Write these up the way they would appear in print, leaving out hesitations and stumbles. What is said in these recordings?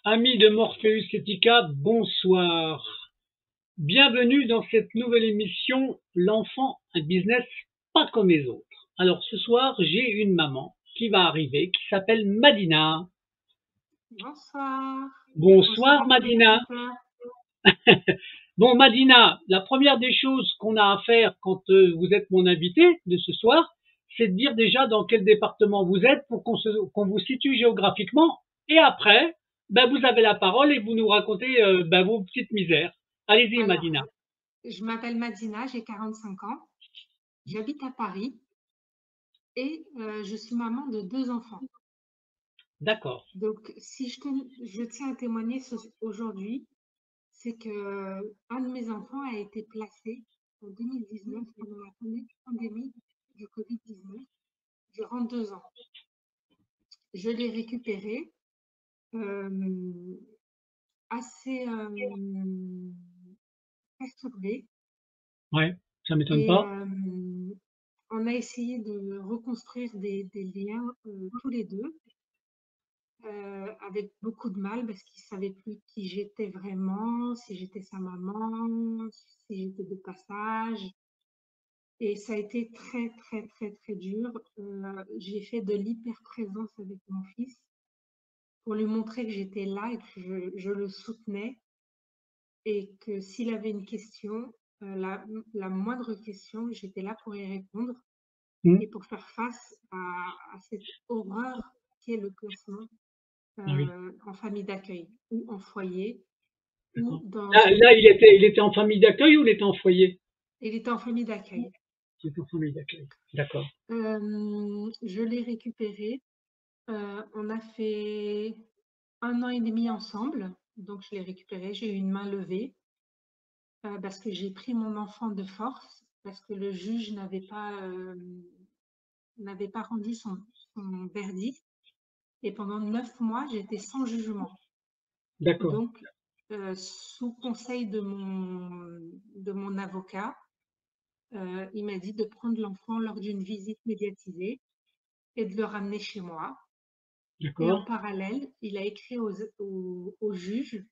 Amis de Morpheus Etica, bonsoir. Bienvenue dans cette nouvelle émission L'enfant, un business pas comme les autres. Alors ce soir, j'ai une maman qui va arriver qui s'appelle Madina. Bonsoir. Bonsoir Bonsoir à tous les Madina. auditeurs. Bon Madina, la première des choses qu'on a à faire quand vous êtes mon invité de ce soir, c'est de dire déjà dans quel département vous êtes pour qu'on vous situe géographiquement. Et après, ben, vous avez la parole et vous nous racontez ben, vos petites misères. Allez-y Alors, Madina. je m'appelle Madina, j'ai 45 ans, j'habite à Paris et je suis maman de 2 enfants. D'accord. Donc, si je tiens à témoigner aujourd'hui, c'est que un de mes enfants a été placé en 2019 pendant la pandémie du Covid-19 durant 2 ans. Je l'ai récupéré euh, assez perturbé Ouais, ça m'étonne et pas. on a essayé de reconstruire des liens tous les deux, avec beaucoup de mal parce qu'il ne savait plus qui j'étais vraiment, si j'étais sa maman, si j'étais de passage. Et ça a été très, très, très, très dur. J'ai fait de l'hyper-présence avec mon fils pour lui montrer que j'étais là et que je le soutenais et que s'il avait une question, la moindre question, j'étais là pour y répondre. Hmm. Et pour faire face à cette horreur qui est le placement Ah oui, en famille d'accueil ou en foyer ou d'accord. dans Là, il était en famille d'accueil ou il était en foyer? il était en famille d'accueil. Il était en famille d'accueil. D'accord. Je l'ai récupéré. On a fait 1 an et demi ensemble, donc je l'ai récupéré. J'ai eu une main levée parce que j'ai pris mon enfant de force, parce que le juge n'avait pas rendu son verdict. Et pendant 9 mois, j'étais sans jugement. D'accord. Donc, sous conseil de mon avocat, il m'a dit de prendre l'enfant lors d'une visite médiatisée et de le ramener chez moi. Et en D'accord. parallèle, il a écrit au juge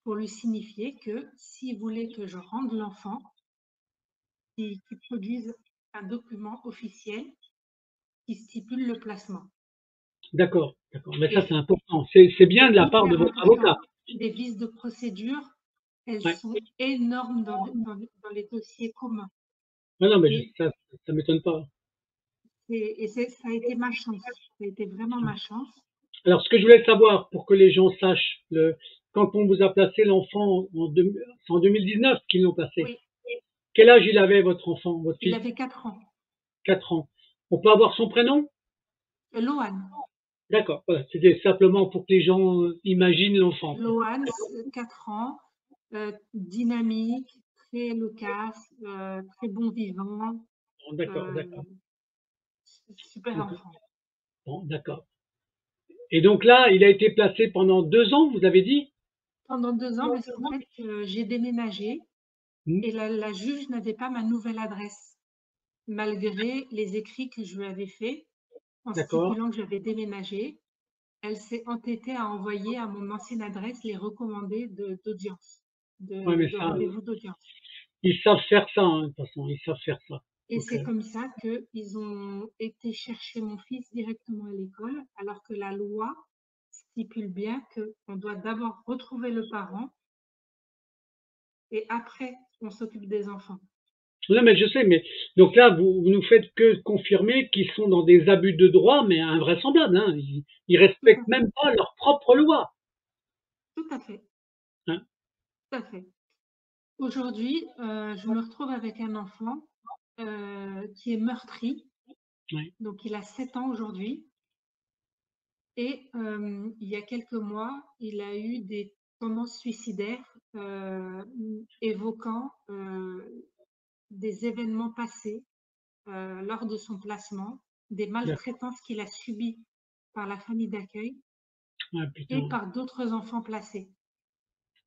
pour lui signifier que s'il voulait que je rende l'enfant, qu'il produise un document officiel qui stipule le placement. D'accord. D'accord. Mais ça, Et c'est important. C'est bien c'est de la part de hyper votre avocat. important. Les vices de procédure, elles Ouais. sont énormes dans les dossiers communs. Non, non, mais Et, ça m'étonne pas. ça a été ma chance. Ça a été vraiment ma chance. Alors, ce que je voulais savoir pour que les gens sachent, quand on vous a placé l'enfant c'est en 2019 qu'ils l'ont placé. Oui, Quel âge il avait votre enfant, votre il fils? avait 4 ans. 4 ans. On peut avoir son prénom? Lohan. D'accord. Voilà. C'était simplement pour que les gens imaginent l'enfant, quoi. Lohan, 4 ans, dynamique, très loquace, très bon vivant, Bon, d'accord, euh, d'accord. super D'accord. enfant. Bon, d'accord. Et donc là, il a été placé pendant 2 ans, vous avez dit? Pendant 2 ans, parce qu'en fait, j'ai déménagé Hmm. et la juge n'avait pas ma nouvelle adresse, malgré les écrits que je lui avais faits en D'accord. stipulant que j'avais déménagé. Elle s'est entêtée à envoyer à mon ancienne adresse les recommandés d'audience, Ouais, mais de ça, rendez-vous d'audience. ils savent faire ça, hein, de toute façon, ils savent faire ça. Et Donc, c'est comme ça qu'ils ont été chercher mon fils directement à l'école, alors que la loi stipule bien qu'on doit d'abord retrouver le parent et après on s'occupe des enfants. non, mais je sais, mais donc là, vous nous faites que confirmer qu'ils sont dans des abus de droit, mais invraisemblables, hein. Ils Tout respectent à fait, même pas leur propre loi, tout à fait, hein. tout à fait. Aujourd'hui, je me retrouve avec un enfant qui est meurtri, Ouais. donc il a 7 ans aujourd'hui, et il y a quelques mois, il a eu des tendances suicidaires évoquant des événements passés lors de son placement, des D'accord. maltraitances qu'il a subies par la famille d'accueil Ah, et putain. par d'autres enfants placés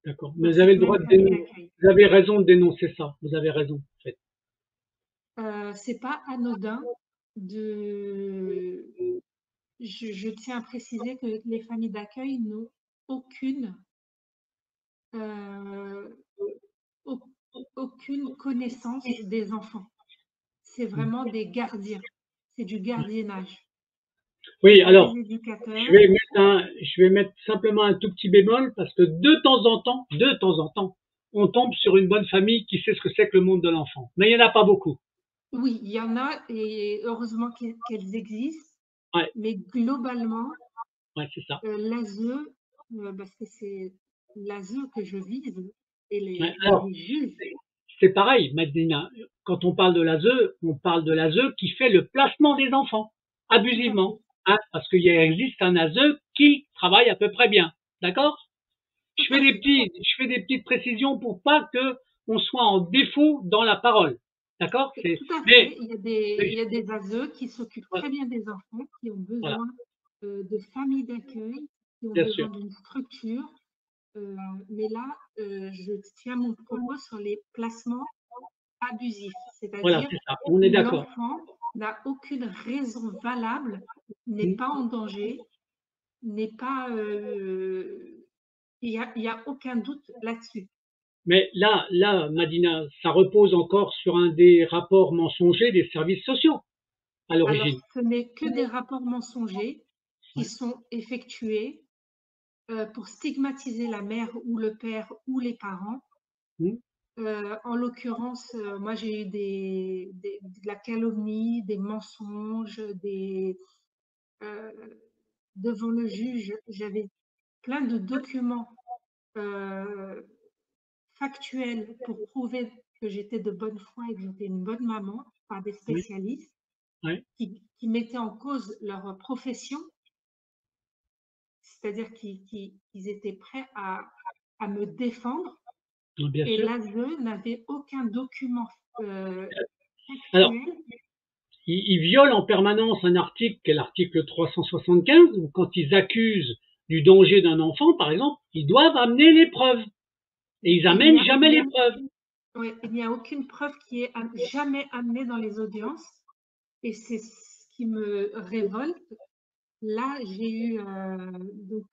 D'accord. dans Mais cette même famille d'accueil. vous avez raison de dénoncer ça. Vous avez raison, en fait. C'est pas anodin de. Je tiens à préciser que les familles d'accueil n'ont euh, au- aucune connaissance des enfants. C'est vraiment des gardiens. C'est du gardiennage. C'est Oui, pas alors, des éducateurs. je vais mettre simplement un tout petit bémol parce que de temps en temps, on tombe sur une bonne famille qui sait ce que c'est que le monde de l'enfant. Mais il n'y en a pas beaucoup. Oui, il y en a et heureusement qu'elles existent. Ouais, Mais globalement, ouais, c'est ça. l'ASE, parce que c'est l'ASE que je vise et Ouais, alors, les juges. c'est pareil, Madina. Quand on parle de l'ASE, on parle de l'ASE qui fait le placement des enfants, Tout à fait, abusivement. Hein, parce qu'il existe un ASE qui travaille à peu près bien. D'accord? tout à fait. Je fais des petites précisions pour pas que on soit en défaut dans la parole. D'accord? Tout à Mais, fait. Il y a des ASE qui s'occupent très bien des enfants, qui ont voilà, besoin de familles d'accueil, qui ont bien sûr. besoin d'une structure. Euh, mais là, je tiens mon propos sur les placements abusifs, Voilà, c'est-à-dire c'est ça. On est où d'accord. l'enfant n'a aucune raison valable, n'est Hmm. pas en danger, n'est pas, il y a aucun doute là-dessus. Mais là, Madina, ça repose encore sur un des rapports mensongers des services sociaux à Alors, l'origine. ce n'est que des rapports mensongers qui Ouais. sont effectués pour stigmatiser la mère ou le père ou les parents. Hmm. En l'occurrence, moi j'ai eu de la calomnie, des mensonges, heu, devant le juge, j'avais plein de documents, heu, factuels pour prouver que j'étais de bonne foi et que j'étais une bonne maman par des Ouais. spécialistes Ouais. qui mettaient en cause leur profession, c'est-à-dire qu'ils étaient prêts à me défendre Bien et sûr. l'ASE n'avait aucun document, Alors, factuel. ils violent en permanence un article qui est l'article 375, où quand ils accusent du danger d'un enfant, par exemple, ils doivent amener les preuves. Et ils Il n'y amènent a jamais les preuves. Ouais, il n'y a aucune preuve qui est jamais amenée dans les audiences et c'est ce qui me révolte. Là, j'ai eu donc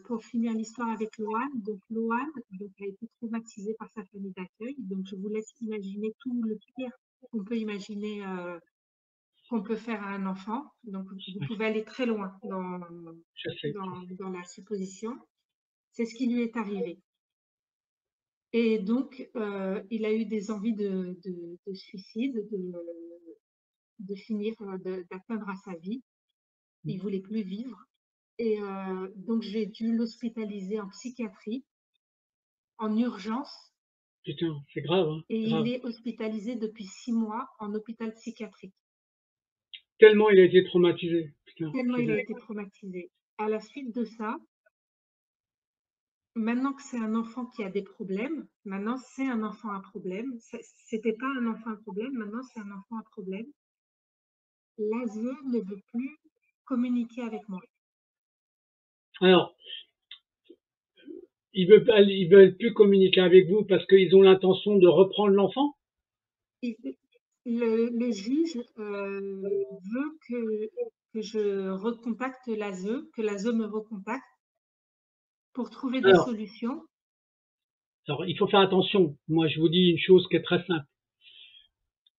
pour finir l'histoire avec Loane, donc Loane donc, a été traumatisée par sa famille d'accueil. Donc je vous laisse imaginer tout le pire qu'on peut imaginer, qu'on peut faire à un enfant. Donc vous Ouais, pouvez aller très loin je sais, je sais. dans la supposition. C'est ce qui lui est arrivé. Et donc, il a eu des envies de suicide, de finir, d'atteindre à sa vie. Il voulait plus vivre. Et donc, j'ai dû l'hospitaliser en psychiatrie, en urgence. Putain, c'est grave, hein, Et il grave. est hospitalisé depuis 6 mois en hôpital psychiatrique, Tellement il a été traumatisé. Putain, tellement c'est il a vrai. été traumatisé. À la suite de ça, maintenant que c'est un enfant qui a des problèmes, maintenant c'est un enfant à problème. C'était pas un enfant à problème, maintenant c'est un enfant à problème. L'ASE ne veut plus communiquer avec moi. Alors, ils veulent plus communiquer avec vous parce qu'ils ont l'intention de reprendre l'enfant? Il- le juge veut que je recontacte l'ASE, que l'ASE me recontacte pour trouver des Alors, solutions. alors, il faut faire attention. Moi, je vous dis une chose qui est très simple.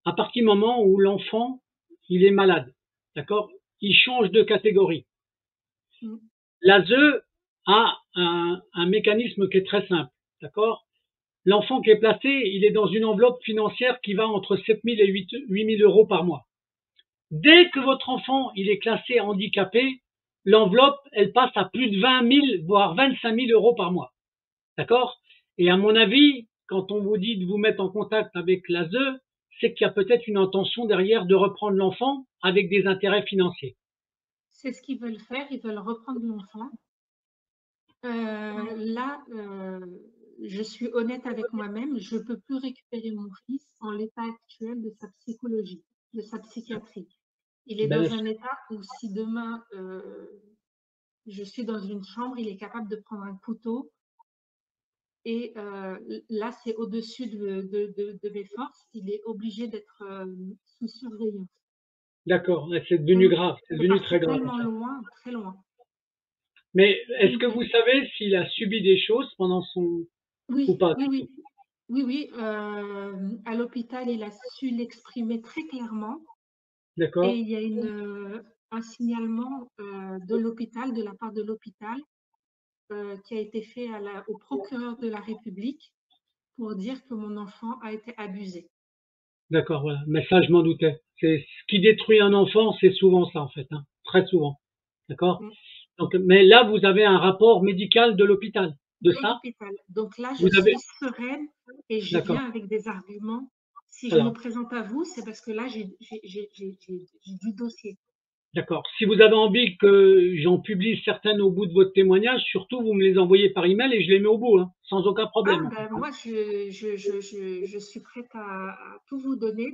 À partir du moment où l'enfant, il est malade, d'accord? Il change de catégorie. Mm. L'ASE a un mécanisme qui est très simple, d'accord? L'enfant qui est placé, il est dans une enveloppe financière qui va entre 7 000 et 8 000 euros par mois. Dès que votre enfant il est classé handicapé, l'enveloppe elle passe à plus de 20 000 voire 25 000 euros par mois, d'accord? Et à mon avis, quand on vous dit de vous mettre en contact avec l'ASE, c'est qu'il y a peut-être une intention derrière de reprendre l'enfant avec des intérêts financiers. C'est ce qu'ils veulent faire, ils veulent reprendre l'enfant. Là, je suis honnête avec moi-même, je ne peux plus récupérer mon fils en l'état actuel de sa psychologie, de sa psychiatrie. Il est Ben, dans un état où si demain je suis dans une chambre, il est capable de prendre un couteau et là, c'est au-dessus de mes forces. Il est obligé d'être sous surveillance. d'accord, c'est devenu grave, c'est C'est devenu très parti grave en tellement fait. loin, très loin. Mais est-ce que Oui, vous savez s'il a subi des choses pendant son ou oui, pas oui, du oui, tout? oui, oui, à l'hôpital, il a su l'exprimer très clairement et D'accord? il y a un signalement, de l'hôpital, de la part de l'hôpital, qui a été fait au procureur de la République pour dire que mon enfant a été abusé. D'accord, voilà. Mais ça, je m'en doutais. C'est ce qui détruit un enfant, c'est souvent ça en fait, hein. Très souvent. D'accord? Mmh. Donc, mais là, vous avez un rapport médical de l'hôpital. De De ça? l'hôpital. Donc là, je Vous avez suis sereine et je d'accord. viens avec des arguments. Si je me Voilà. présente à vous, c'est parce que là, j'ai du dossier. D'accord. Si vous avez envie que j'en publie certaines au bout de votre témoignage, surtout vous me les envoyez par email et je les mets au bout, hein, sans aucun Ah problème en fait, ben hein. moi, je suis prête à tout vous donner,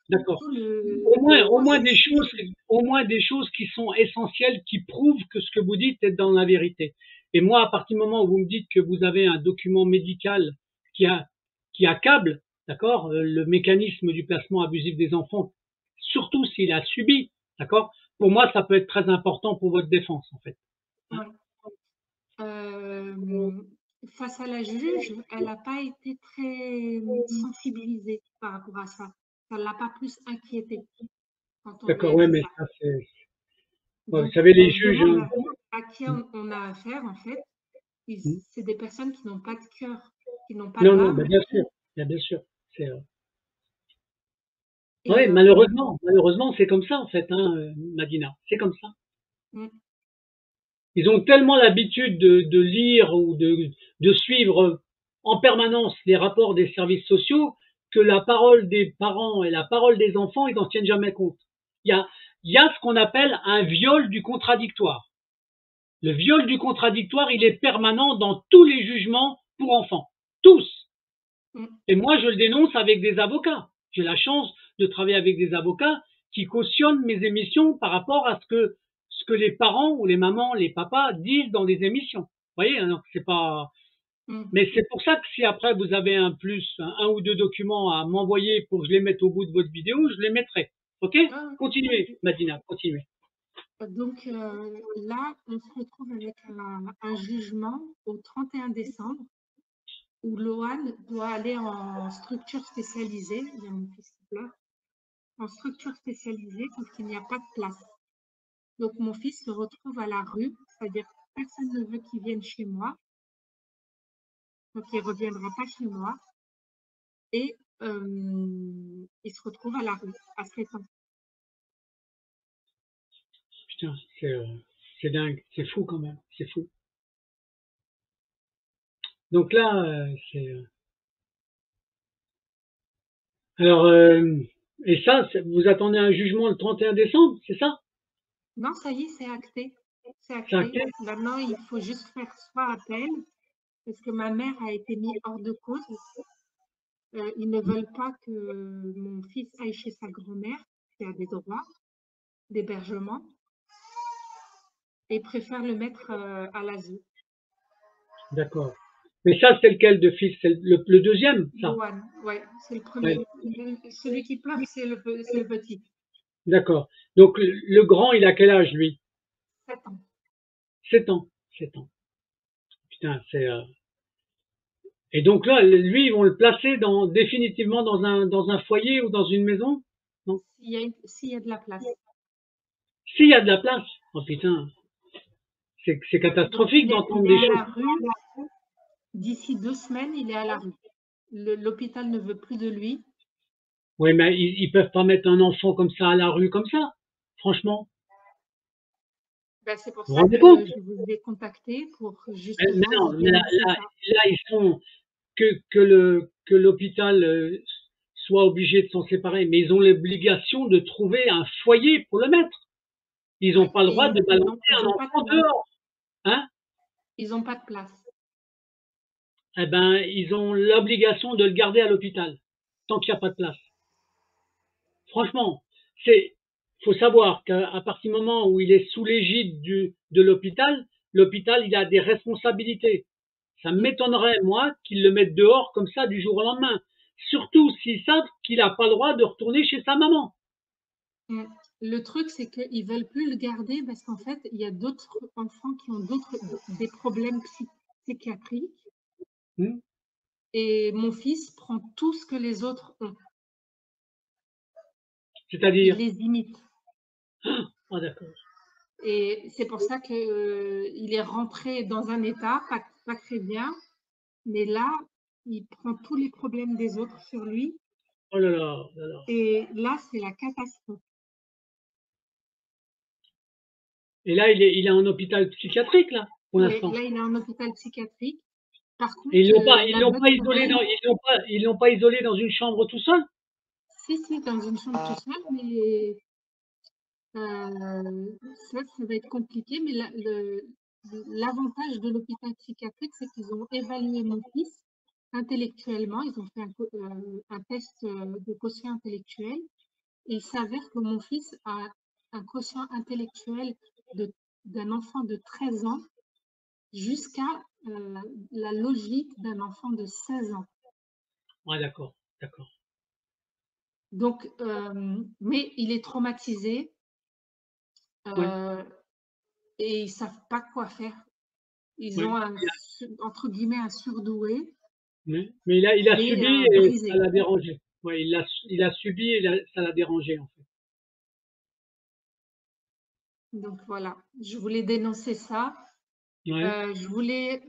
D'accord. tout le processus. Au moins des choses qui sont essentielles, qui prouvent que ce que vous dites est dans la vérité. Et moi, à partir du moment où vous me dites que vous avez un document médical qui a, qui accable, d'accord, le mécanisme du placement abusif des enfants, surtout s'il a subi, d'accord, pour moi, ça peut être très important pour votre défense, en fait, hein. Ouais. Euh, Face à la juge, elle n'a pas été très sensibilisée par rapport à ça. Ça ne l'a pas plus inquiétée quand on lui D'accord, a ouais, dit mais ça. ça, c'est, ouais, vous Donc, savez, les je juges, demande hein. à qui on a affaire, en fait. C'est des personnes qui n'ont pas de cœur, qui n'ont pas Non, non, d'âme. bien sûr, c'est, Et oui, malheureusement, c'est comme ça en fait, hein, Madina, c'est comme ça. mm, Ils ont tellement l'habitude de lire ou de suivre en permanence les rapports des services sociaux que la parole des parents et la parole des enfants, ils n'en tiennent jamais compte. Il y a, il y a ce qu'on appelle un viol du contradictoire. Le viol du contradictoire, il est permanent dans tous les jugements pour enfants. Tous. mm, Et moi, je le dénonce avec des avocats. J'ai la chance de travailler avec des avocats qui cautionnent mes émissions par rapport à ce que les parents ou les mamans, les papas disent dans des émissions. Vous voyez, hein, c'est pas. mm. Mais c'est pour ça que si après vous avez un ou deux documents à m'envoyer pour que je les mette au bout de votre vidéo, je les mettrai. Ok? Ah, Continuez, Madina, continuez. donc là, on se retrouve avec un jugement au 31 décembre où Loan doit aller en structure spécialisée. Il y a mon fils qui pleure. En structure spécialisée, sauf qu'il n'y a pas de place. Donc mon fils se retrouve à la rue, c'est-à-dire que personne ne veut qu'il vienne chez moi, donc il ne reviendra pas chez moi. Et il se retrouve à la rue à 7 ans. Putain, c'est dingue, c'est fou quand même, c'est fou. Donc là, c'est. Alors, et ça, vous attendez un jugement le 31 décembre, c'est ça? Non, ça y est, c'est acté. C'est C'est acté. acté? Maintenant, il faut juste faire soit appel, parce que ma mère a été mise hors de cause. Ils ne veulent pas que mon fils aille chez sa grand-mère, qui a des droits d'hébergement, et préfèrent le mettre à l'ASE. D'accord. Mais ça, c'est lequel de fils? C'est le deuxième, ça? Loan, ouais, c'est le Ouais, premier. Celui qui pleure, c'est le petit. d'accord. Donc, le grand, il a quel âge, lui? 7 ans. 7 ans. 7 ans. Putain, c'est, et donc là, lui, ils vont le placer définitivement dans un foyer ou dans une maison? Non? S'il y a de la place. S'il y a de la place. Oh putain. C'est Donc, catastrophique il d'entendre est des à la choses. rue. D'ici 2 semaines, il est à la rue. L'hôpital ne veut plus de lui. Oui, mais ils peuvent pas mettre un enfant comme ça à la rue, comme ça. Franchement. Ben, c'est pour Vous vous ça rendez que compte? je vous ai contacté pour Mais justement non, vous dénoncer ça. là, ils sont, que l'hôpital soit obligé de s'en séparer, mais ils ont l'obligation de trouver un foyer pour le mettre. Ils n'ont Ouais, pas le droit et de balancer ils un ont pas de enfant place. dehors. Hein? Ils ont pas de place. Eh ben, ils ont l'obligation de le garder à l'hôpital, tant qu'il n'y a pas de place. Franchement, faut savoir qu'à partir du moment où il est sous l'égide de l'hôpital, l'hôpital, il a des responsabilités. Ça Mm, m'étonnerait, moi, qu'ils le mettent dehors comme ça du jour au lendemain. Surtout s'ils savent qu'il n'a pas le droit de retourner chez sa maman. mm. Le truc, c'est qu'ils veulent plus le garder parce qu'en fait, il y a d'autres enfants qui ont des problèmes psychiatriques Hmm. et mon fils prend tout ce que les autres ont. Il C'est-à-dire? les imite. Ah, d'accord. Et c'est pour ça que il est rentré dans un état pas très bien. Mais là, il prend tous les problèmes des autres sur lui. Oh là là, oh là là. Et là, c'est la catastrophe. Et là, il est en hôpital psychiatrique, là, pour Ouais, l'instant. là, il est en hôpital psychiatrique. Par Et contre, ils la l'ont bonne pas isolé nouvelle, ils l'ont pas isolé dans une chambre tout seul? si, dans une chambre tout seul, mais ça va être compliqué. Mais l'avantage de l'hôpital psychiatrique, c'est qu'ils ont évalué mon fils intellectuellement. Ils ont fait un test de quotient intellectuel. Et il s'avère que mon fils a un quotient intellectuel d'un enfant de 13 ans jusqu'à la logique d'un enfant de 16 ans. Ah, d'accord, d'accord. Donc, mais il est traumatisé Ouais, et ils ne savent pas quoi faire. Ils ouais. ont entre guillemets un surdoué Mais il a qui est subi et ça brisé. l'a dérangé. Ouais, il a subi et ça l'a dérangé, en fait. Donc voilà, je voulais dénoncer ça. Ouais. Je voulais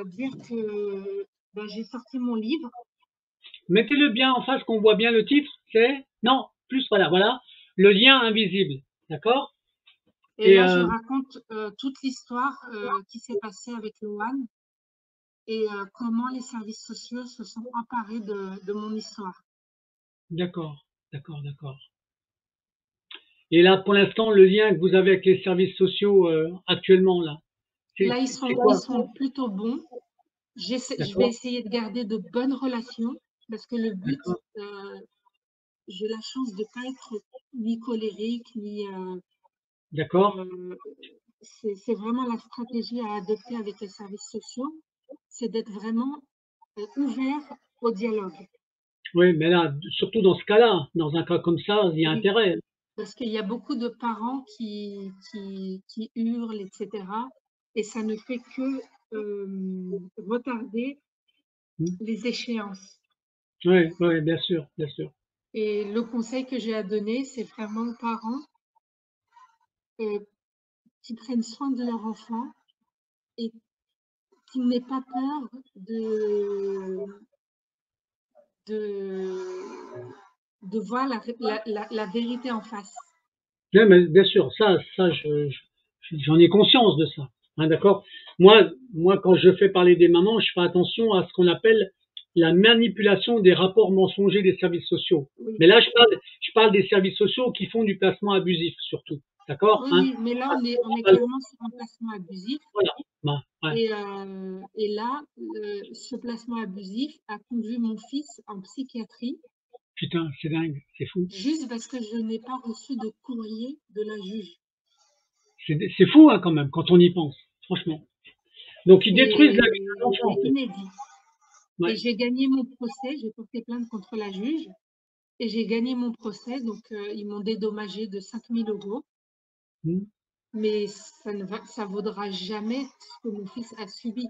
dire que ben, j'ai sorti mon livre. Mettez-le bien en face qu'on voit bien le titre. C'est, non, plus, voilà, voilà. Le lien invisible. D'accord? Et Et, là, je raconte toute l'histoire qui s'est passée avec Loane et comment les services sociaux se sont emparés de mon histoire. d'accord, d'accord, d'accord. Et là, pour l'instant, le lien que vous avez avec les services sociaux, actuellement, là, Là, c'est ils quoi? sont plutôt bons. Je vais D'accord? essayer de garder de bonnes relations parce que le but, D'accord? j'ai la chance de ne pas être ni colérique, ni... D'accord? c'est vraiment la stratégie à adopter avec les services sociaux, c'est d'être vraiment ouvert au dialogue. Oui, mais là, surtout dans ce cas-là, dans un cas comme ça, il y a Oui, intérêt. parce qu'il y a beaucoup de parents qui hurlent, etc. Et ça ne fait que retarder les échéances. Oui, oui, bien sûr, bien sûr. Et le conseil que j'ai à donner, c'est vraiment aux parents euh, qui prennent soin de leur enfant et qui n'aient pas peur de, de voir la vérité en face. Oui, mais bien sûr, j'en ai conscience de ça. Hein, d'accord? Moi, quand je fais parler des mamans, je fais attention à ce qu'on appelle la manipulation des rapports mensongers des services sociaux. Oui. Mais là, je parle des services sociaux qui font du placement abusif, surtout. D'accord? Oui, Hein? oui, mais là, on est clairement sur un placement abusif. Voilà. Ouais. Et là, ce placement abusif a conduit mon fils en psychiatrie Putain, c'est dingue, c'est fou. juste parce que je n'ai pas reçu de courrier de la juge. C'est fou, hein, quand même, quand on y pense, franchement. Donc, ils détruisent la vie de l'enfant, C'est en fait. inédit. Et Ouais. j'ai gagné mon procès, j'ai porté plainte contre la juge et j'ai gagné mon procès. Donc, ils m'ont dédommagé de 5 000 euros. Hmm. Mais ça vaudra jamais ce que mon fils a subi.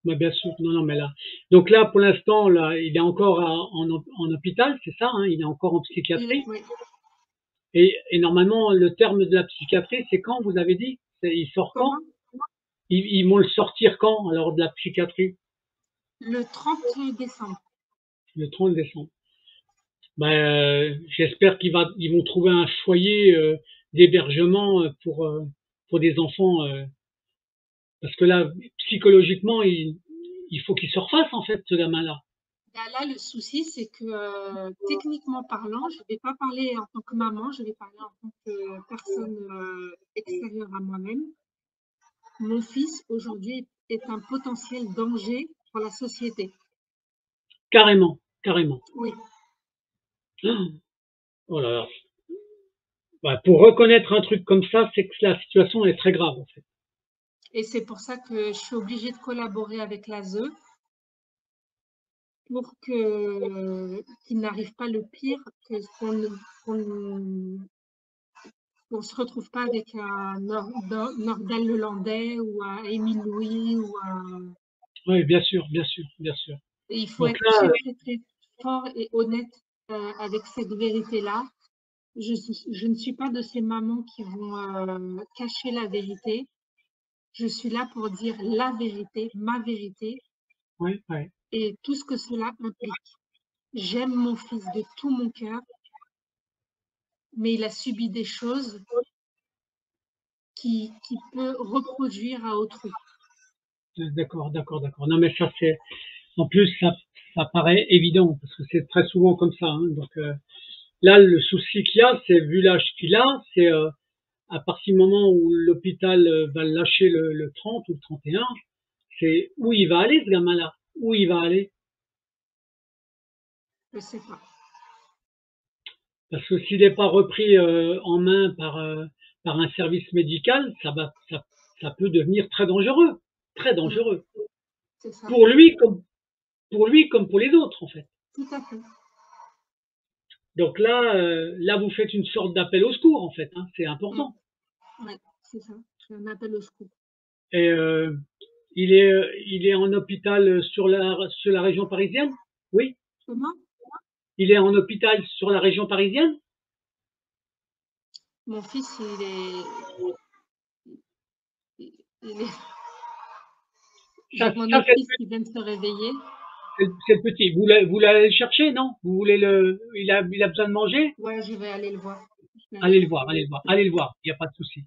Ouais, bien sûr. Non, non, mais là. Donc là, pour l'instant, là, il est encore en hôpital, c'est ça, hein, il est encore en psychiatrie. Oui. Et normalement, le terme de la psychiatrie, c'est quand, vous avez dit? Il sort quand? Comment? Ils vont le sortir quand, alors, de la psychiatrie? Le 30 décembre. Le 30 décembre. Ben, j'espère ils vont trouver un foyer d'hébergement pour des enfants, parce que là, psychologiquement, il faut qu'il se refasse, en fait, ce gamin-là. Là, le souci, c'est que techniquement parlant, je ne vais pas parler en tant que maman, je vais parler en tant que personne extérieure à moi-même. Mon fils, aujourd'hui, est un potentiel danger pour la société. Carrément, carrément. Oui. Oh là là. Bah, pour reconnaître un truc comme ça, c'est que la situation est très grave, en fait. Et c'est pour ça que je suis obligée de collaborer avec l'ASE pour qu'il n'arrive pas le pire que On se retrouve pas avec un Nordal Lelandais ou un Émile Louis ou un... Oui, bien sûr, bien sûr, bien sûr. Et il faut Donc être là, très, très, très fort et honnête avec cette vérité-là. Je ne suis pas de ces mamans qui vont cacher la vérité. Je suis là pour dire la vérité, ma vérité oui, oui. et tout ce que cela implique. J'aime mon fils de tout mon cœur, mais il a subi des choses qui peut reproduire à autrui. D'accord, d'accord, d'accord. Non, mais ça, c'est, en plus, ça paraît évident, parce que c'est très souvent comme ça, hein. Donc, là, le souci qu'il y a, c'est, vu l'âge qu'il a, c'est, à partir du moment où l'hôpital va le lâcher le 30 ou le 31, c'est où il va aller, ce gamin-là? Où il va aller? Je ne sais pas. Parce que s'il n'est pas repris en main par un service médical, ça peut devenir très dangereux, très dangereux. C'est ça. Pour lui comme pour les autres, en fait. Tout à fait. Donc là, vous faites une sorte d'appel au secours, en fait, hein, c'est important. Oui, c'est ça. C'est un appel au secours. Et il est en hôpital sur la région parisienne? Oui. Comment? Il est en hôpital sur la région parisienne? Mon fils, il est... Ça, J'ai mon ça autre fils qui vient de se réveiller. c'est le petit. Vous l'allez le chercher, non? Vous voulez il a besoin de manger? Ouais, je vais aller le voir. Allez le voir, allez le voir, allez le voir. Il n'y a pas de souci.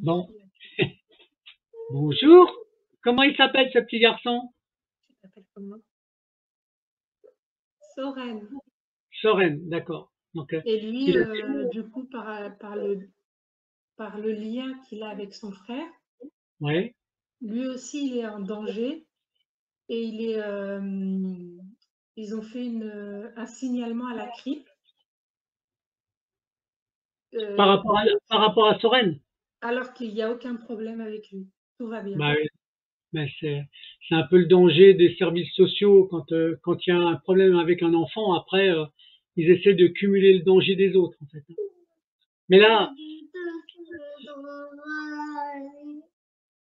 Bon. Bonjour. Comment il s'appelle ce petit garçon? Tu t'appelles comment? Soren. Soren, d'accord. Donc, Et lui, il a... du coup, par le lien qu'il a avec son frère, Ouais. lui aussi, il est en danger et ils ont fait un signalement à la CRIP. Par rapport à Soren? Alors qu'il n'y a aucun problème avec lui. Tout va bien. Bah, oui. Mais c'est un peu le danger des services sociaux quand il y a un problème avec un enfant. Après, ils essaient de cumuler le danger des autres, en fait. Mais là,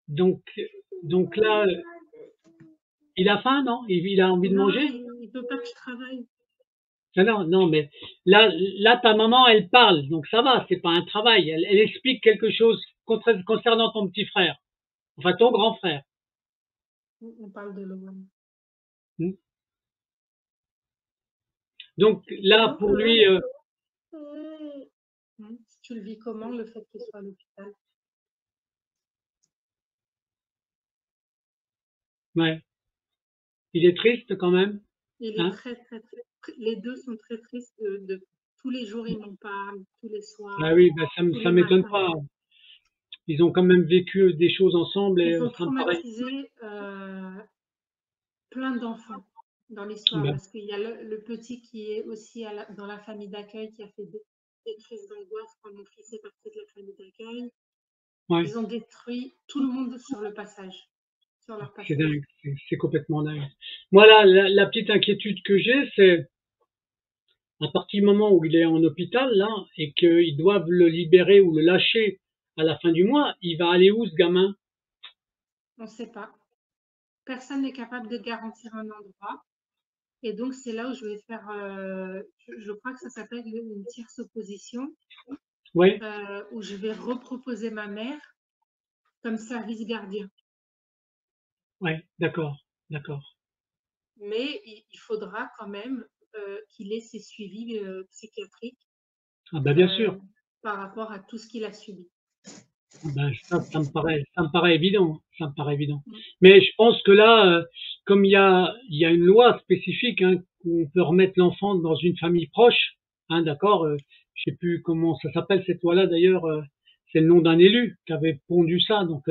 donc, donc là, il a faim, non? Il a envie de Non, manger? il ne veut pas que je travaille. Non, non, non, mais là, ta maman, elle parle, donc ça va, c'est pas un travail. Elle explique quelque chose concernant ton petit frère, enfin ton grand frère. On parle de Loan. Hmm. Donc là, pour lui, Tu le vis comment, le fait qu'il soit à l'hôpital? ouais, il est triste quand même, Il est hein? très, très, très... Les deux sont très tristes. Tous les jours, ils m'en parlent, tous les soirs, Ah oui, ben tous ça les m'étonne matins. pas. Ils ont quand même vécu des choses ensemble et Ils ont ça me paraît. traumatisé plein d'enfants dans l'histoire Ben, parce qu'il y a le petit qui est aussi dans la famille d'accueil qui a fait des crises d'angoisse quand mon fils est parti de la famille d'accueil. ouais, Ils ont détruit tout le monde sur le passage, sur leur c'est passage. dingue, c'est complètement dingue. Moi là, la petite inquiétude que j'ai, c'est à partir du moment où il est en hôpital là et qu'ils doivent le libérer ou le lâcher à la fin du mois, il va aller où ce gamin? On ne sait pas. Personne n'est capable de garantir un endroit. Et donc, c'est là où je vais faire, je crois que ça s'appelle une tierce opposition, Ouais, où je vais reproposer ma mère comme service gardien. ouais, d'accord, d'accord. Mais il faudra quand même qu'il ait ses suivis psychiatriques Ah ben bien euh, sûr. par rapport à tout ce qu'il a subi. Ben, ça me paraît évident, ça me paraît évident. Mais je pense que là, comme il y a une loi spécifique, hein, qu'on peut remettre l'enfant dans une famille proche, hein, d'accord. Je sais plus comment ça s'appelle cette loi-là d'ailleurs. C'est le nom d'un élu qui avait pondu ça, donc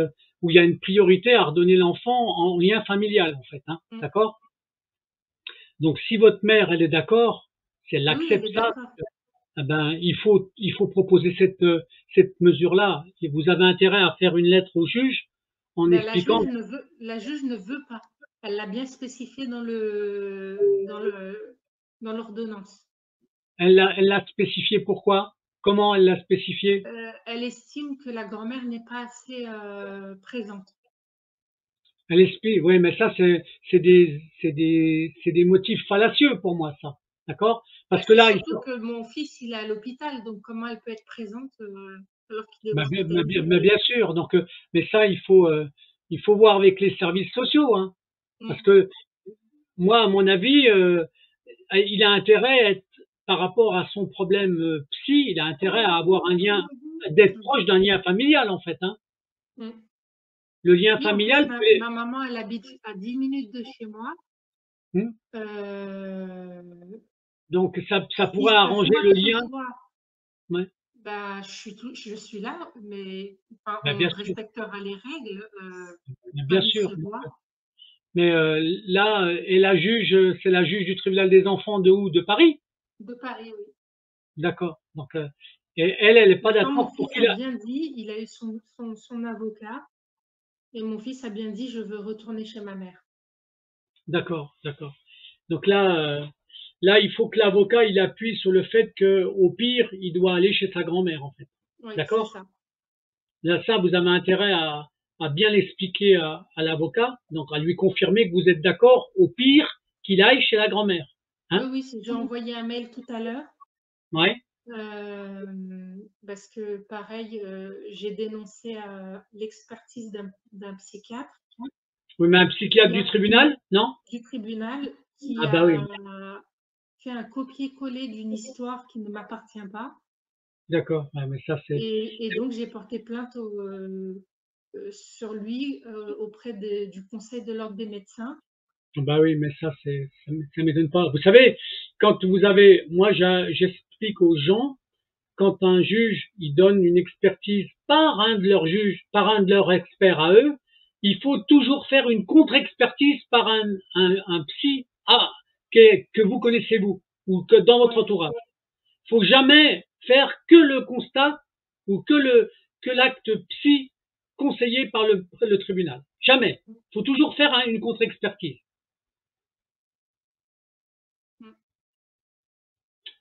où il y a une priorité à redonner l'enfant en lien familial, en fait, hein, Mm. d'accord. Donc si votre mère elle est d'accord, si elle Oui, oui, elle accepte est ça, d'accord. eh ben il faut proposer cette mesure-là. Et vous avez intérêt à faire une lettre au juge en Ben, expliquant. la juge ne veut pas. Elle l'a bien spécifié dans l'ordonnance. Elle l'a spécifié pourquoi? Comment elle l'a spécifié? Elle estime que la grand-mère n'est pas assez présente. Elle explique, oui, mais ça, c'est des motifs fallacieux pour moi, ça. D'accord? Ben, Parce que c'est là, surtout que mon fils, il est à l'hôpital, donc comment elle peut être présente alors qu'il est bah, hospitalisé? mais bien sûr, donc, mais ça, il faut voir avec les services sociaux, hein. Parce Mm. que moi, à mon avis, il a intérêt à être, par rapport à son problème psy, il a intérêt à avoir un lien, d'être proche d'un lien familial, en fait, hein. Mm. Le lien Oui, en plus, familial, ma maman, elle habite à 10 minutes de chez moi. hmm, Euh, donc ça Si pourrait je passe arranger quoi le que ce lien. soit, Ouais, bah, je suis là, mais enfin, bah, on bien sûr, respectera les règles. bien Paris sûr. se voit Mais là, et la juge, c'est la juge du tribunal des enfants de où? De Paris? de Paris, oui. D'accord. Donc, et elle est pas Pourtant, mon d'accord pour fils a qu'il a. bien dit, il a eu son avocat, et mon fils a bien dit, je veux retourner chez ma mère. D'accord, d'accord. Donc là, il faut que l'avocat il appuie sur le fait que, au pire, il doit aller chez sa grand-mère, en fait. Oui, c'est D'accord? ça. Là, ça, vous avez intérêt à bien l'expliquer à l'avocat, donc à lui confirmer que vous êtes d'accord, au pire, qu'il aille chez la grand-mère. Oui, Hein? oui, j'ai envoyé un mail tout à l'heure, Ouais. parce que pareil, j'ai dénoncé l'expertise d'un psychiatre Oui, mais un psychiatre qui du a, tribunal? Non? du tribunal qui Ah bah oui. a fait un copier-coller d'une histoire qui ne m'appartient pas. D'accord. Ouais, mais ça, c'est. Et donc, j'ai porté plainte sur lui auprès du Conseil de l'ordre des médecins. Bah oui, mais ça m'étonne pas. Vous savez, quand vous avez, moi, j'explique aux gens, quand un juge, il donne une expertise par un de leurs juges, par un de leurs experts à eux, il faut toujours faire une contre-expertise par un psy que vous connaissez vous, ou que dans votre Ouais. entourage. Faut jamais faire que le constat ou que l'acte psy conseillé par le tribunal. Jamais. Faut toujours faire une contre-expertise. Mm.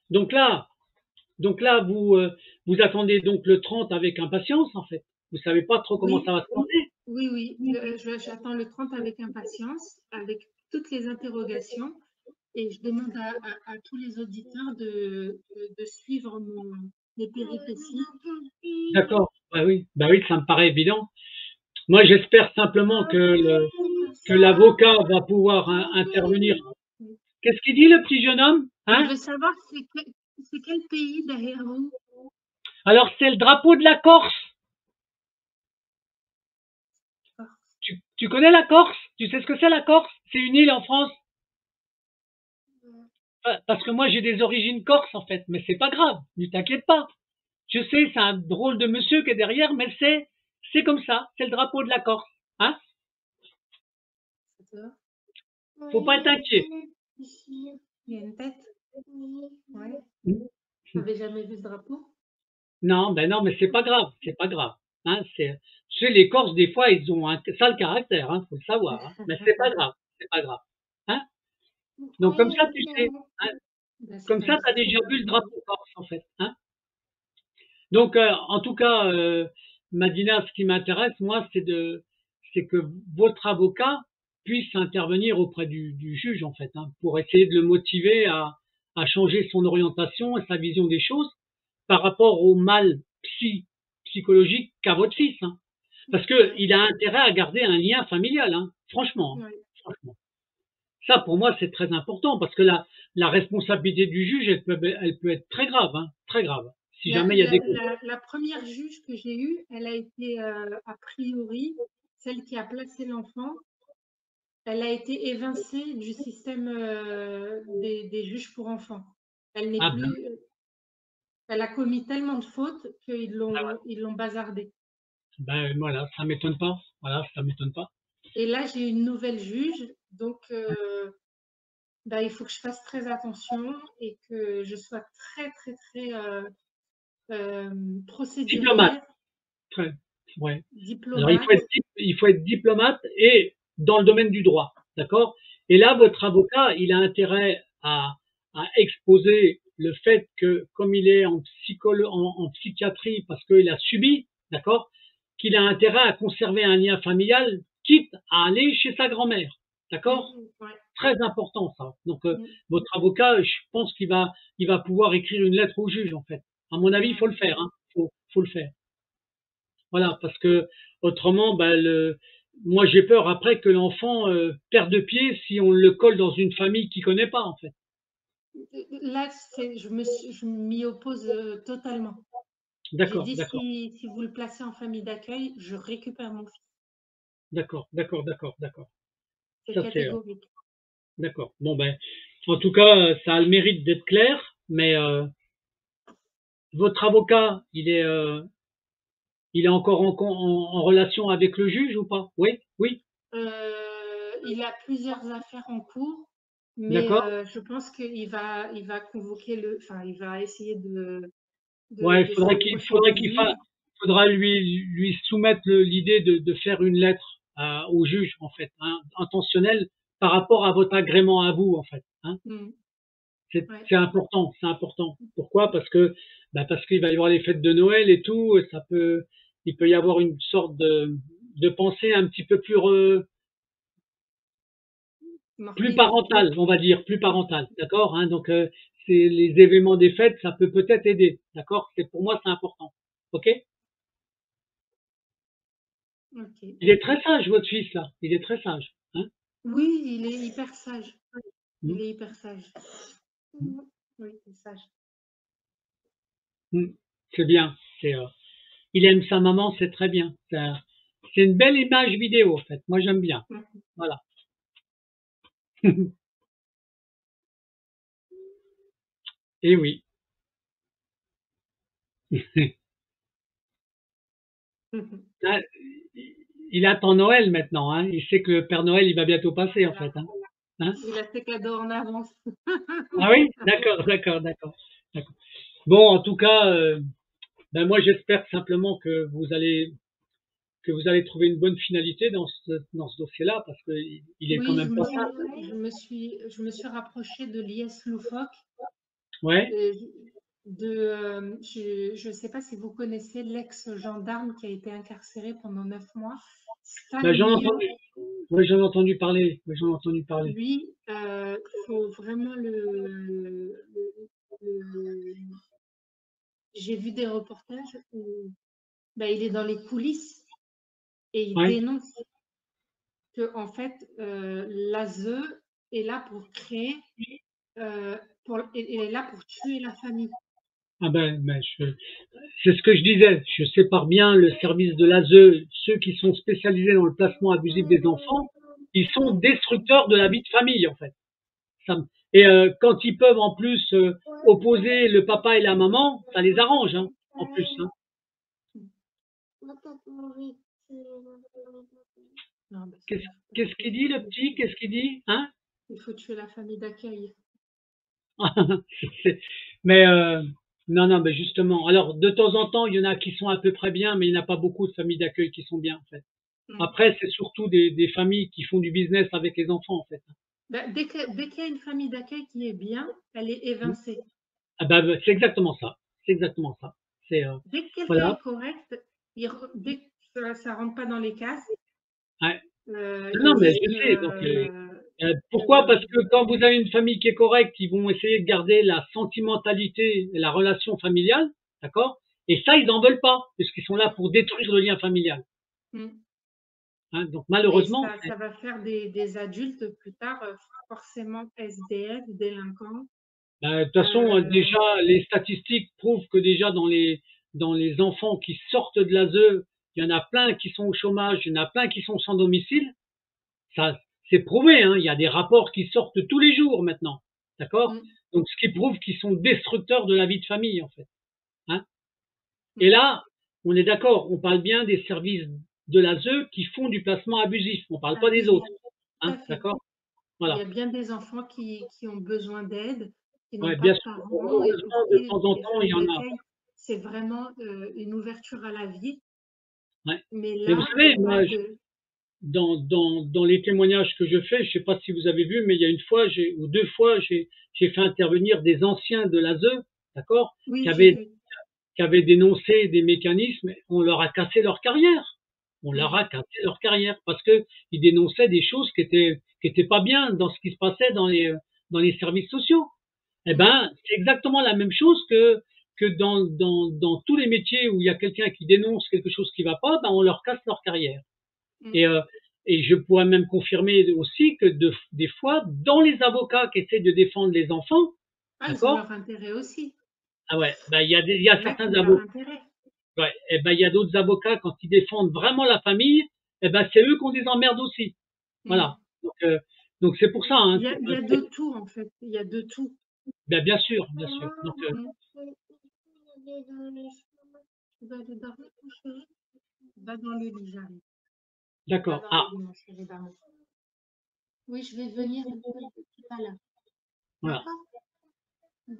Donc là, vous attendez donc le 30 avec impatience, en fait. Vous savez pas trop comment ça Oui, va se passer. oui, oui. J'attends le 30 avec impatience, avec toutes les interrogations. Et je demande à tous les auditeurs de suivre mes péripéties. D'accord. Bah oui, ça me paraît évident. Moi, j'espère simplement que l'avocat va pouvoir intervenir. Qu'est-ce qu'il dit, le petit jeune homme? Il Hein? veut savoir c'est quel pays derrière vous? Alors, c'est le drapeau de la Corse. Tu connais la Corse? Tu sais ce que c'est la Corse? C'est une île en France. Parce que moi, j'ai des origines corses, en fait. Mais c'est pas grave. Ne t'inquiète pas. Je sais, c'est un drôle de monsieur qui est derrière, mais c'est comme ça. C'est le drapeau de la Corse. Hein? Faut pas être inquiet. Il y a une tête? Ouais. T'avais jamais vu ce drapeau? Non, ben non, mais c'est pas grave. C'est pas grave. Hein? Tu sais, les Corses, des fois, ils ont un sale caractère. Hein, faut le savoir. Hein? Mais c'est pas grave. C'est pas grave. Hein? Donc, comme ça, tu sais. Hein? Ben, c'est Comme comme ça, tu as ça, c'est déjà comme vu le ça. drapeau corse, en fait. Hein? Donc, en tout cas, Madina, ce qui m'intéresse, moi, c'est que votre avocat puisse intervenir auprès du juge, en fait, hein, pour essayer de le motiver à changer son orientation et sa vision des choses par rapport au mal psychologique qu'a votre fils. Hein. Parce que Ouais, il a intérêt à garder un lien familial, hein, franchement. Hein, ouais. franchement. Ça, pour moi, c'est très important parce que la responsabilité du juge, elle peut être très grave, hein, très grave. Si jamais il y a des. La première juge que j'ai eue, elle a été, a priori, celle qui a placé l'enfant, elle a été évincée du système des juges pour enfants. Elle n'est Ah ben, plus. Elle a commis tellement de fautes qu'ils Ah ouais. ils l'ont bazardée. Ben voilà, ça m'étonne pas. Voilà, ça m'étonne pas. Et là, j'ai une nouvelle juge, donc bah, il faut que je fasse très attention et que je sois très, très, très Diplomate. procédurière, Très, ouais. Alors diplomate. il faut être diplomate et dans le domaine du droit, d'accord? Et là, Ouais. votre avocat, il a intérêt à exposer le fait que, comme il est en psychiatrie parce qu'il a subi, d'accord, qu'il a intérêt à conserver un lien familial, quitte à aller chez sa grand-mère, d'accord? Ouais. Très important ça. Donc Mm, votre avocat, je pense il va pouvoir écrire une lettre au juge en fait. À mon avis, il faut mm, le faire, hein. Faut le faire. Voilà, parce que autrement, ben, moi j'ai peur après que l'enfant perde pied si on le colle dans une famille qu'il connaît pas en fait. là, je m'y oppose totalement. J'ai D'accord, dit, d'accord, si vous le placez en famille d'accueil, je récupère mon fils. d'accord, d'accord, d'accord, d'accord. C'est Ça c'est catégorique. d'accord. Bon ben, en tout cas, ça a le mérite d'être clair, mais votre avocat, il est encore en relation avec le juge ou pas? Oui, oui, Il a plusieurs affaires en cours, mais d'accord. je pense il va convoquer enfin, il va essayer Ouais, de se rapprocher du juge. faudra lui soumettre l'idée de faire une lettre au juge, en fait, hein, intentionnelle par rapport à votre agrément à vous, en fait. Hein. Mm, ouais. C'est important, c'est important. Pourquoi? Parce que, bah parce qu'il va y avoir les fêtes de Noël et tout, et il peut y avoir une sorte de pensée un petit peu plus Mortier. parentale, on va dire, plus parentale, d'accord? Hein, donc, c'est les événements des fêtes, ça peut peut-être aider, d'accord? Pour moi, c'est important. Ok? Ok. Il est très sage, votre fils, là. Il est très sage. Hein. Oui, il est hyper sage. Mm, Il est hyper sage. mm, Mm. Oui, il est sage. mm. C'est bien. Il aime sa maman, c'est très bien. C'est une belle image vidéo, en fait. Moi, j'aime bien. Mm. Voilà. Et oui. Là, il attend Noël maintenant. Hein. Il sait que le Père Noël, il va bientôt passer, en fait. Voilà. Hein. Hein. Il a ses cadeaux en avance. Ah oui? D'accord, d'accord, d'accord. D'accord. Bon, en tout cas, ben moi, j'espère simplement que vous allez trouver une bonne finalité dans ce dossier-là, parce qu'il est quand Oui, même pas simple. je me suis rapprochée de l'IS Loufoque. Ouais. euh, je ne sais pas si vous connaissez l'ex-gendarme qui a été incarcéré pendant 9 mois, Stan Ben, Millot. ouais, j'en ai entendu parler. Ouais, j'en ai entendu parler. Lui, faut vraiment le- j'ai vu des reportages où ben, il est dans les coulisses et il Ouais. dénonce que en fait l'ASE est là pour créer, est là pour tuer la famille. Ah c'est ce que je disais. Je sépare bien le service de l'ASE, ceux qui sont spécialisés dans le placement abusif des enfants, ils sont destructeurs de la vie de famille, en fait. Et quand ils peuvent en plus opposer le papa et la maman, ça les arrange, hein, en plus. Hein. Non, ben, ça Qu'est-ce va, faut pas qu'est-ce qu'il dit, le tuer. petit? Qu'est-ce qu'il dit? Hein? Il faut tuer la famille d'accueil. C'est- Mais non, non, mais justement. Alors, de temps en temps, il y en a qui sont à peu près bien, mais il n'y en a pas beaucoup de familles d'accueil qui sont bien, en fait. Mm. Après, c'est surtout des familles qui font du business avec les enfants, en fait. Ben, dès qu'il y a une famille d'accueil qui est bien, elle est évincée. Ah c'est exactement ça. C'est exactement ça. C'est Dès que quelqu'un voilà. est correct, dès que ça rentre pas dans les cases, Ouais. ils Non, mais disent je sais. Donc, pourquoi? que Parce que quand vous avez une famille qui est correcte, ils vont essayer de garder la sentimentalité et la relation familiale, d'accord? Et ça, ils n'en veulent pas, puisqu'ils sont là pour détruire le lien familial. mm. Hein. Donc, Et malheureusement, ça va faire des adultes plus tard, forcément SDF, délinquants. de toute façon, Euh, déjà, les statistiques prouvent que déjà dans les enfants qui sortent de l'ASE, il y en a plein qui sont au chômage, il y en a plein qui sont sans domicile. Ça, c'est prouvé, hein. Il y a des rapports qui sortent tous les jours maintenant. D'accord? mm, Donc, ce qui prouve qu'ils sont destructeurs de la vie de famille, en fait. Hein. Et là, on est d'accord, on parle bien des services de l'ASE qui font du placement abusif. On ne parle pas des autres. Tout Hein, à fait. d'accord? Il y Voilà. a bien des enfants qui ont besoin d'aide, qui n'ont Ouais, pas bien de sûr. parents et pour Heureusement, de qui temps en les temps, il y familles en a. d'accueil, c'est vraiment une ouverture à la vie. Ouais. Mais Mais vous là, il n'y savez, a pas moi, de... dans les témoignages que je fais, je ne sais pas si vous avez vu, mais il y a une fois ou deux fois, j'ai fait intervenir des anciens de l'ASE, d'accord, Oui, qui j'ai avaient, vu. qui avaient dénoncé des mécanismes, on leur a cassé leur carrière. On leur a Mm. cassé leur carrière parce que ils dénonçaient des choses qui étaient pas bien dans ce qui se passait dans les services sociaux. Eh Mm. ben, c'est exactement la même chose que dans tous les métiers où il y a quelqu'un qui dénonce quelque chose qui va pas, ben on leur casse leur carrière. Mm. Et, euh, et je pourrais même confirmer aussi que des fois, dans les avocats qui essaient de défendre les enfants, Ah, ils ont d'accord? leur intérêt aussi. Ah ouais, ben il y Il a y en a qui certains ont leur avocats, intérêt. ouais, et ben il y a d'autres avocats quand ils défendent vraiment la famille, eh ben c'est eux qu'on les emmerde aussi. Mm. Voilà. Donc c'est pour ça, hein, Il y a de tout, en fait. Il y a de tout. ben, bien sûr, bien sûr. Mm. Tu vas aller dormir, mon chéri? Va dans le lit, j'arrive. Va D'accord. dans Ah, le lit, mon chéri d'amour. Oui, je vais venir un peu tout à l'heure. voilà. D'accord?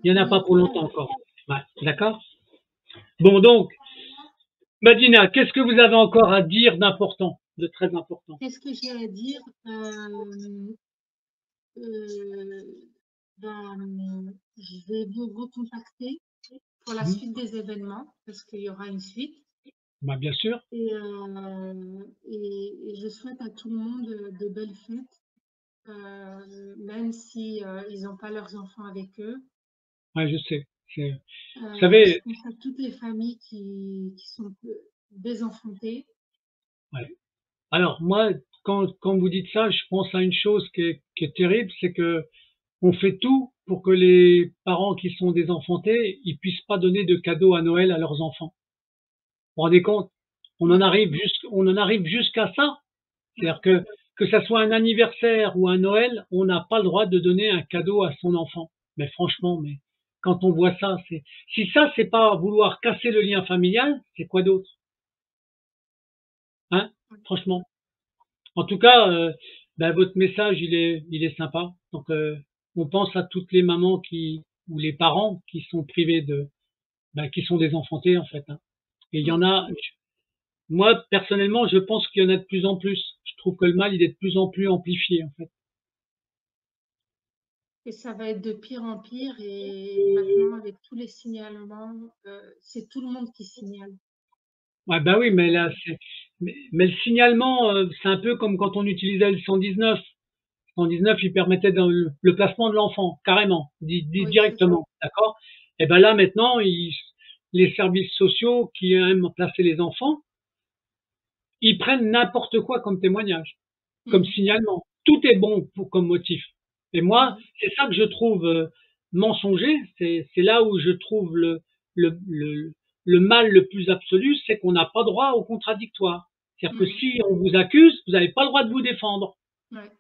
Il n'y en a pas Oui, pour tout à longtemps l'heure. encore. Ouais, d'accord? Bon, donc, Madina, qu'est-ce que vous avez encore à dire d'important, de très important? Qu'est-ce que j'ai à dire? Euh, je vais vous recontacter pour la Hmm. suite des événements, parce qu'il y aura une suite. Bah, bien sûr. Et je souhaite à tout le monde de belles fêtes, même si ils n'ont pas leurs enfants avec eux. Ouais, je sais. Vous Je savez, pense à toutes les familles qui sont désenfantées. ouais. Alors, moi, quand vous dites ça, je pense à une chose qui est terrible, c'est que on fait tout pour que les parents qui sont désenfantés, ils puissent pas donner de cadeaux à Noël à leurs enfants. Vous vous rendez compte? Ouais, On en arrive jusqu'à ça. ouais. C'est-à-dire que ça soit un anniversaire ou un Noël, on n'a pas le droit de donner un cadeau à son enfant. Mais franchement, mais quand on voit ça, si ça c'est pas vouloir casser le lien familial, c'est quoi d'autre? Hein? Franchement. En tout cas, ben, votre message il est sympa. Donc on pense à toutes les mamans ou les parents qui sont privés qui sont désenfantés en fait. Hein. Et il y en Mm. a. Moi personnellement, je pense qu'il y en a de plus en plus. Je trouve que le mal il est de plus en plus amplifié en fait. Et ça va être de pire en pire. Et maintenant, avec tous les signalements, c'est tout le monde qui signale. Ouais, bah oui, mais là, mais le signalement, c'est un peu comme quand on utilisait le 119. 119, il permettait le placement de l'enfant, carrément, Oui, c'est ça. directement, d'accord? Et ben là, maintenant, les services sociaux qui aiment placer les enfants, ils prennent n'importe quoi comme témoignage, comme Mm. signalement. Tout est bon comme motif. Et moi, Mm. c'est ça que je trouve mensonger. C'est là où je trouve le, le, le mal le plus absolu, c'est qu'on n'a pas droit au contradictoire. C'est-à-dire que Mm. si on vous accuse, vous n'avez pas le droit de vous défendre. Ouais.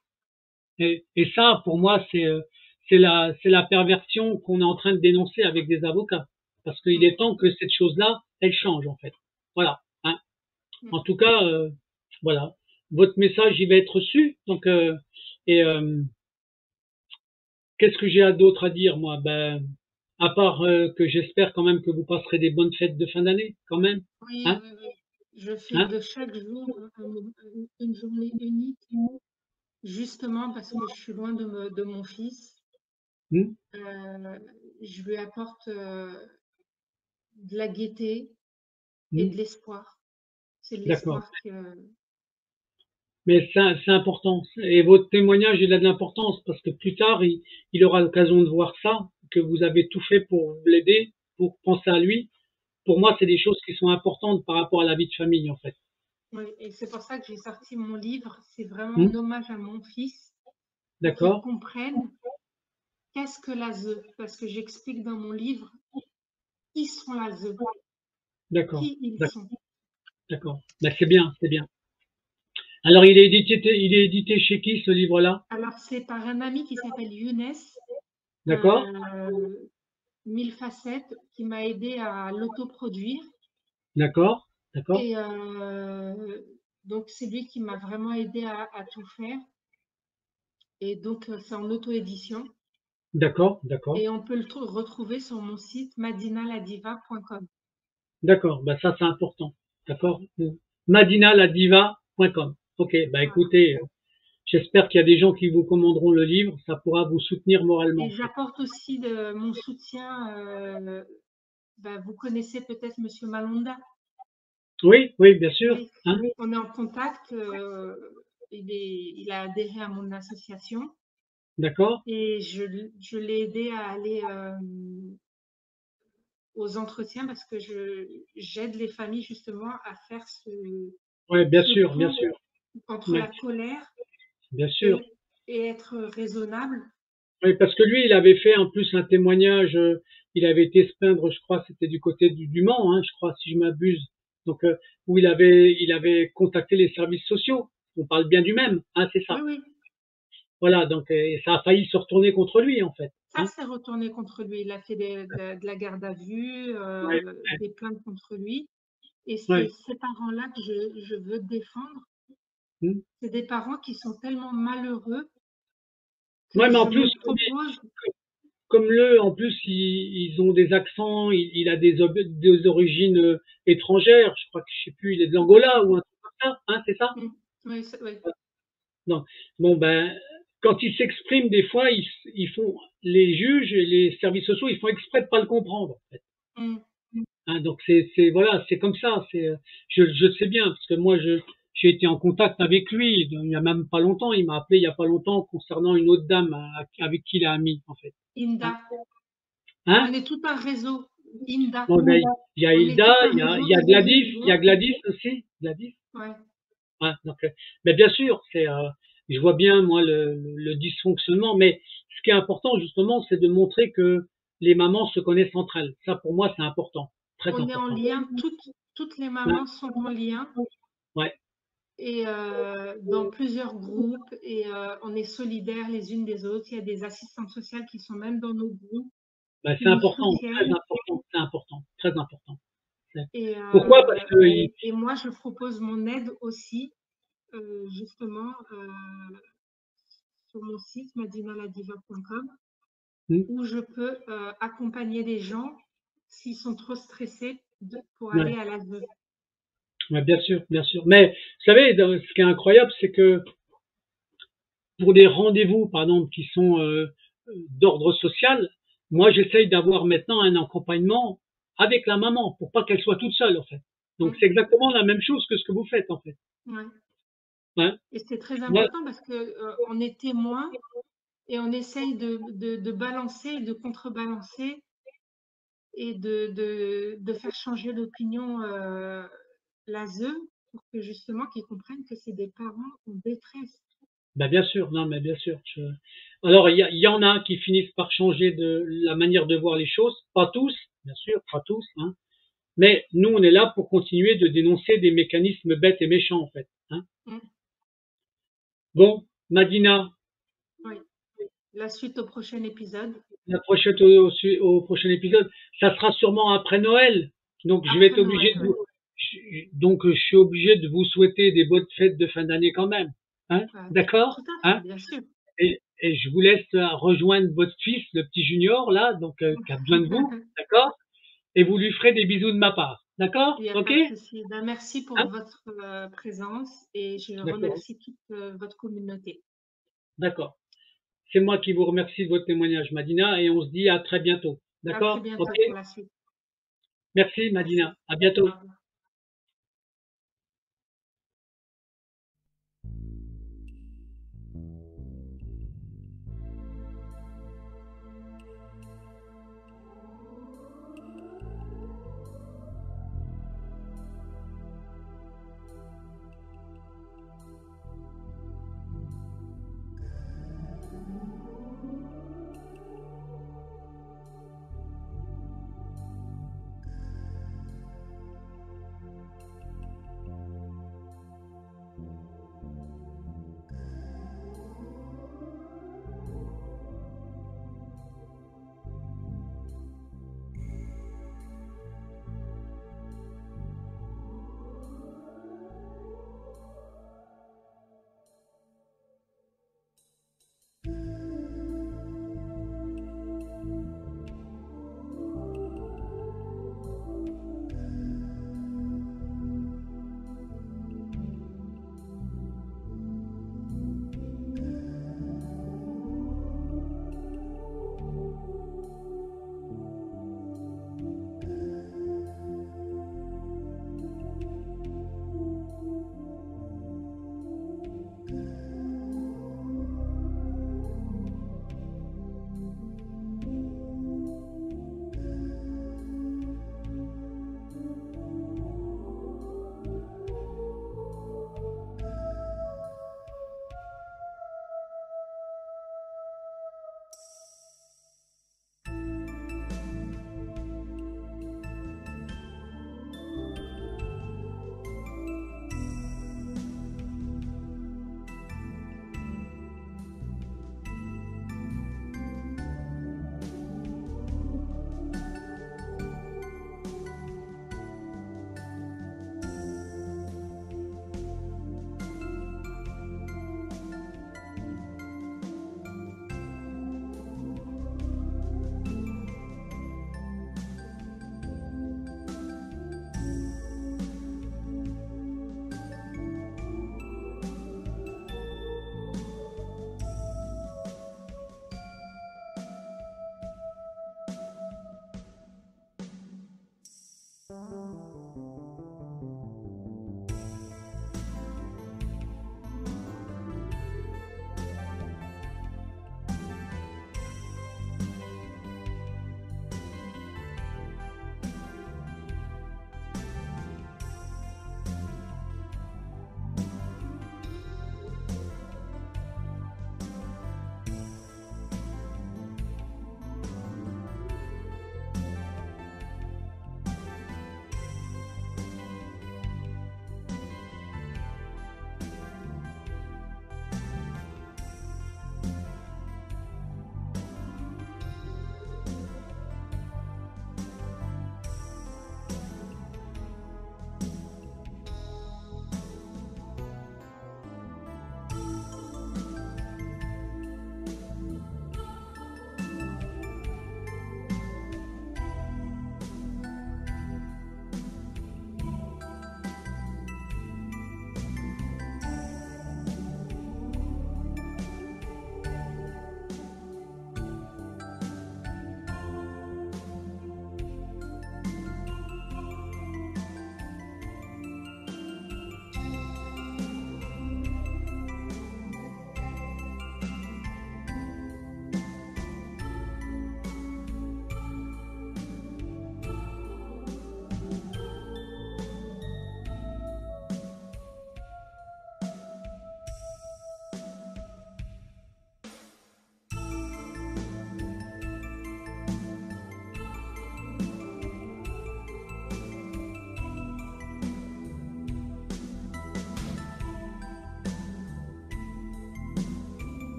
Et ça, pour moi, c'est la perversion qu'on est en train de dénoncer avec des avocats. Parce qu'il Mm. est temps que cette chose-là, elle change, en fait. Voilà. Hein. Mm. En tout cas, voilà. Votre message, il va être reçu. Donc, et qu'est-ce que j'ai d'autre à dire, moi? Ben, à part que j'espère quand même que vous passerez des bonnes fêtes de fin d'année, quand même. Oui, Hein? oui, oui. Je fais Hein? de chaque jour une journée unique, justement parce que je suis loin de mon fils. Hmm. Je lui apporte de la gaieté et Hmm. de l'espoir. C'est de D'accord. l'espoir que... Mais c'est important. Et votre témoignage, il a de l'importance parce que plus tard, il aura l'occasion de voir ça, que vous avez tout fait pour l'aider, pour penser à lui. Pour moi, c'est des choses qui sont importantes par rapport à la vie de famille, en fait. Oui, et c'est pour ça que j'ai sorti mon livre. C'est vraiment Hmm. un hommage à mon fils pour qu'il D'accord? comprenne qu'est-ce que l'ASE. Parce que j'explique dans mon livre qui sont l'ASE, D'accord. qui ils D'accord. sont. D'accord. Ben, c'est bien, c'est bien. Alors, il est édité chez qui, ce livre-là? Alors, c'est par un ami qui s'appelle Younes. D'accord? Euh, 1000 facettes, qui m'a aidé à l'autoproduire. D'accord, d'accord, Et donc, c'est lui qui m'a vraiment aidé à tout faire. Et donc, c'est en auto-édition. d'accord, d'accord, Et on peut le retrouver sur mon site madinaladiva.com. d'accord. Bah ça c'est important. D'accord. Madinaladiva.com. Ok. Bah Voilà. écoutez, j'espère qu'il y a des gens qui vous commanderont le livre. Ça pourra vous soutenir moralement Et en fait. j'apporte aussi mon soutien. Vous connaissez peut-être Monsieur Malonda. Oui, oui, bien sûr. Oui, Hein, on est en contact. Il a adhéré à mon association d'accord. et je l'ai aidé à aller aux entretiens parce que j'aide les familles justement à faire Ouais, bien ce sûr, bien pont sûr. entre Ouais, la colère bien sûr. et, et être raisonnable. Oui, parce que lui, il avait fait en plus un témoignage, il avait été se plaindre, je crois, c'était du côté du Mans, hein, je crois, si je m'abuse. Donc, où il avait contacté les services sociaux. On parle bien du même, hein, c'est Oui, ça. oui, Voilà, donc, et ça a failli se retourner contre lui, en fait. ça Hein. s'est retourné contre lui. Il a fait de la garde à vue, Ouais, des plaintes contre lui. Et c'est ouais. ces parents-là que je veux défendre. Hmm. C'est des parents qui sont tellement malheureux Ouais, que mais je en me plus, propose. comme le, en plus, ils ont des accents, il a des origines étrangères. Je crois que je sais plus, il est de Tout à l'Angola fait. ou un truc comme ça, hein, c'est ça? Mm. Oui, oui. Non. Bon ben, quand ils s'expriment, des fois, ils font les juges et les services sociaux, ils font exprès de pas le comprendre. En fait. Mm. Hein, donc voilà, c'est comme ça. Je sais bien parce que moi, j'ai été en contact avec lui il y a même pas longtemps. Il m'a appelé il y a pas longtemps concernant une autre dame avec qui il a ami en fait. Inda. Hein? Hein. On est tout un réseau. Inda. Bon, ben, il y a On est tout Hilda, un réseau il y a des uns et Gladys, des il y a autres. Gladys aussi, Gladys. Ouais. Ouais, donc, mais bien sûr, je vois bien moi le dysfonctionnement, mais ce qui est important justement, c'est de montrer que les mamans se connaissent entre elles. Ça, pour moi, c'est important, très On est en important. lien. Toutes les Ouais, mamans sont en lien ouais, et dans plusieurs groupes et on est solidaires les unes des autres. Il y a des assistantes sociales qui sont même dans nos groupes, ben, qui c'est nous important, très soutiennent. important, c'est important, très important. C'est- Et, Pourquoi? Parce que et moi, je propose mon aide aussi, justement, sur mon site madinaladiva.com, hmm, où je peux accompagner les gens s'ils sont trop stressés pour aller ouais, à l'ASE. ouais, bien sûr, bien sûr. Mais vous savez, ce qui est incroyable, c'est que pour des rendez-vous, par exemple, qui sont d'ordre social, moi, j'essaye d'avoir maintenant un accompagnement avec la maman pour pas qu'elle soit toute seule, en fait. Donc, Mm, c'est exactement la même chose que ce que vous faites, en fait. ouais. Hein. Et c'est très Moi, important parce que on est témoin et on essaye de balancer, de contrebalancer et de faire changer l'opinion l'ASE pour que justement qu'ils comprennent que c'est des parents en détresse. ben, bien sûr, non, mais bien sûr. Alors, il y en a qui finissent par changer de la manière de voir les choses, pas tous, bien sûr, pas tous, hein. Mais nous, on est là pour continuer de dénoncer des mécanismes bêtes et méchants, en fait. Hein. Mm, Bon, Madina, oui. La suite au prochain épisode. la prochaine au prochain épisode, ça sera sûrement après Noël. Donc je vais Après être obligé Noël, de ouais. donc je suis obligé de vous souhaiter des bonnes fêtes de fin d'année quand même. Hein, Tout d'accord? à fait, Hein? bien sûr. Et je vous laisse rejoindre votre fils, le petit junior là, donc qui a besoin de vous, d'accord? Et vous lui ferez des bisous de ma part, d'accord? Il n'y a Ok? pas de souci. Ben, merci pour Hein? votre présence et je D'accord, remercie toute votre communauté. d'accord. C'est moi qui vous remercie de votre témoignage, Madina, et on se dit à très bientôt. À très D'accord? Ok? bientôt pour la suite. Merci, Merci. Madina. À bientôt. Au revoir.